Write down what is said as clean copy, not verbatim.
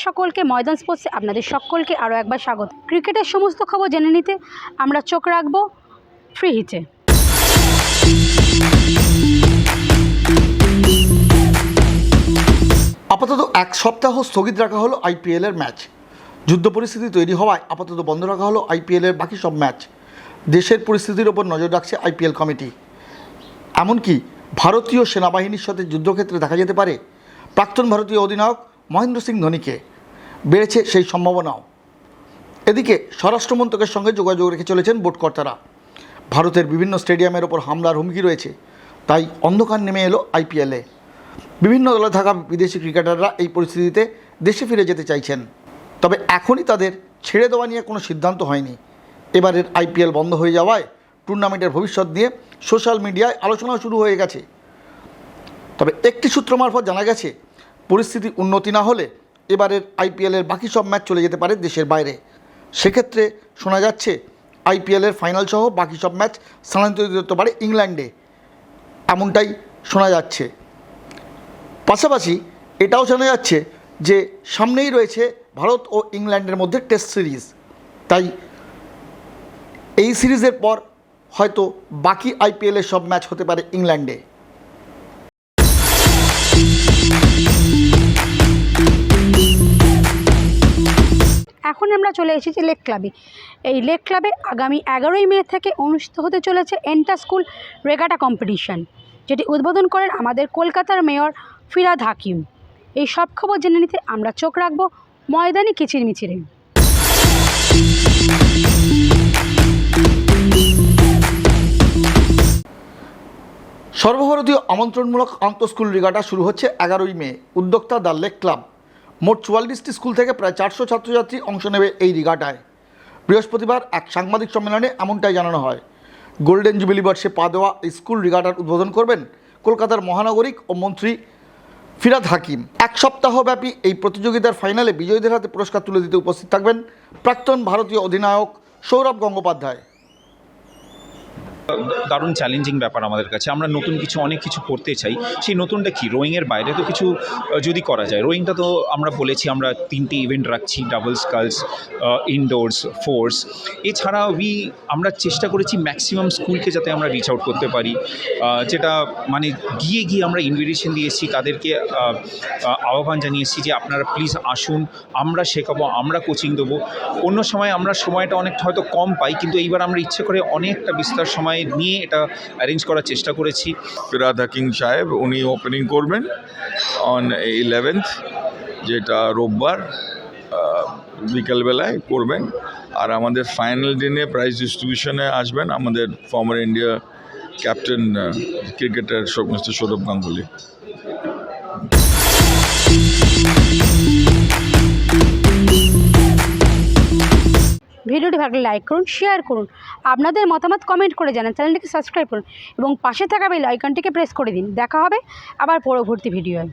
সকলকে ময়দান স্পোর্টসে আপনাদের সকলকে আরও একবার স্বাগত। ক্রিকেটের সমস্ত খবর জেনে নিতে আমরা চোখ রাখব ফ্রি হিটে। আপাতত এক সপ্তাহ স্থগিত রাখা হলো আইপিএলের ম্যাচ। যুদ্ধ পরিস্থিতি তৈরি হওয়ায় আপাতত বন্ধ রাখা হলো আইপিএলের বাকি সব ম্যাচ। দেশের পরিস্থিতির ওপর নজর রাখছে আইপিএল কমিটি। এমনকি ভারতীয় সেনাবাহিনীর সাথে যুদ্ধক্ষেত্রে দেখা যেতে পারে প্রাক্তন ভারতীয় অধিনায়ক মহেন্দ্র সিং ধোনিকে, বেড়েছে সেই সম্ভাবনাও। এদিকে স্বরাষ্ট্রমন্ত্রকের সঙ্গে যোগাযোগ রেখে চলেছেন বোর্ডকর্তারা। ভারতের বিভিন্ন স্টেডিয়ামের ওপর হামলার হুমকি রয়েছে, তাই অন্ধকার নেমে এলো আইপিএলে। বিভিন্ন দলে থাকা বিদেশি ক্রিকেটাররা এই পরিস্থিতিতে দেশে ফিরে যেতে চাইছেন, তবে এখনই তাদের ছেড়ে দেওয়া নিয়ে কোনো সিদ্ধান্ত হয়নি। এবারের আইপিএল বন্ধ হয়ে যাওয়ায় টুর্নামেন্টের ভবিষ্যৎ নিয়ে সোশ্যাল মিডিয়ায় আলোচনা শুরু হয়ে গেছে। তবে একটি সূত্র মারফত জানা গেছে, পরিস্থিতি উন্নতি না হলে এবারের আইপিএলের বাকি সব ম্যাচ চলে যেতে পারে দেশের বাইরে। সেক্ষেত্রে শোনা যাচ্ছে আইপিএলের ফাইনাল সহ বাকি সব ম্যাচ স্থানান্তরিত হতে পারে ইংল্যান্ডে, এমনটাই শোনা যাচ্ছে। পাশাপাশি এটাও জানা যাচ্ছে যে সামনেই রয়েছে ভারত ও ইংল্যান্ডের মধ্যে টেস্ট সিরিজ, তাই এই সিরিজের পর হয়তো বাকি আইপিএলের সব ম্যাচ হতে পারে ইংল্যান্ডে। এখন আমরা চলে এসেছি লেক ক্লাবে। এই লেক ক্লাবে আগামী 11ই মে থেকে অনুষ্ঠিত হতে চলেছে এন্টার স্কুল রেগাটা কম্পিটিশন, যেটি উদ্বোধন করেন আমাদের কলকাতার মেয়র ফিরহাদ হাকিম। এই সব খবর জেনে নিতে আমরা চোখ রাখব ময়দানি কিচিরমিচিরে। সর্বভারতীয় আমন্ত্রণমূলক আন্তঃস্কুল রেগাটা শুরু হচ্ছে 11ই মে। উদ্যোক্তা দ্য লেক ক্লাব। মোট 44টি স্কুল থেকে প্রায় 400 ছাত্রছাত্রী অংশ নেবে এই রেগাটায়। বৃহস্পতিবার এক সাংবাদিক সম্মেলনে এমনটাই জানানো হয়। গোল্ডেন জুবিলি বর্ষে পা দেওয়া এই স্কুল রেগাটার উদ্বোধন করবেন কলকাতার মহানগরিক ও মন্ত্রী ফিরহাদ হাকিম। এক সপ্তাহব্যাপী এই প্রতিযোগিতার ফাইনালে বিজয়ীদের হাতে পুরস্কার তুলে দিতে উপস্থিত থাকবেন প্রাক্তন ভারতীয় অধিনায়ক সৌরভ গঙ্গোপাধ্যায়। দারুণ চ্যালেঞ্জিং ব্যাপার আমাদের কাছে। আমরা নতুন কিছু অনেক কিছু করতে চাই। সেই নতুনটা কি, রোয়িংয়ের বাইরে তো কিছু যদি করা যায়। রোয়িংটা তো আমরা বলেছি আমরা 3টি ইভেন্ট রাখছি, ডাবল স্কালস, ইনডোরস, ফোর্স। এছাড়া আমরা চেষ্টা করেছি ম্যাক্সিমাম স্কুলকে যাতে আমরা রিচ আউট করতে পারি, যেটা মানে গিয়ে আমরা ইনভিটেশন দিয়েছি, তাদেরকে আহ্বান জানিয়েছি যে আপনারা প্লিজ আসুন, আমরা শেখাবো, আমরা কোচিং দেবো। অন্য সময় আমরা সময়টা অনেকটা হয়তো কম পাই, কিন্তু এইবার আমরা ইচ্ছে করে অনেকটা বিস্তার সময় নিয়ে এটা অ্যারেঞ্জ করার চেষ্টা করেছি। ফিরহাদ হাকিম সাহেব উনি ওপেনিং করবেন অন 11th, যেটা রোববার বিকেলবেলায় করবেন। আর আমাদের ফাইনাল দিনে প্রাইজ ডিস্ট্রিবিউশনে আসবেন আমাদের former India captain cricketer mister Sourav Ganguly. ভিডিওটি ভালো লাগলে লাইক করুন, শেয়ার করুন, আপনাদের মতামত কমেন্ট করে জানান, চ্যানেলটিকে সাবস্ক্রাইব করুন এবং পাশে থাকা বেল আইকনটিকে প্রেস করে দিন। দেখা হবে আবার পরবর্তী ভিডিওয়।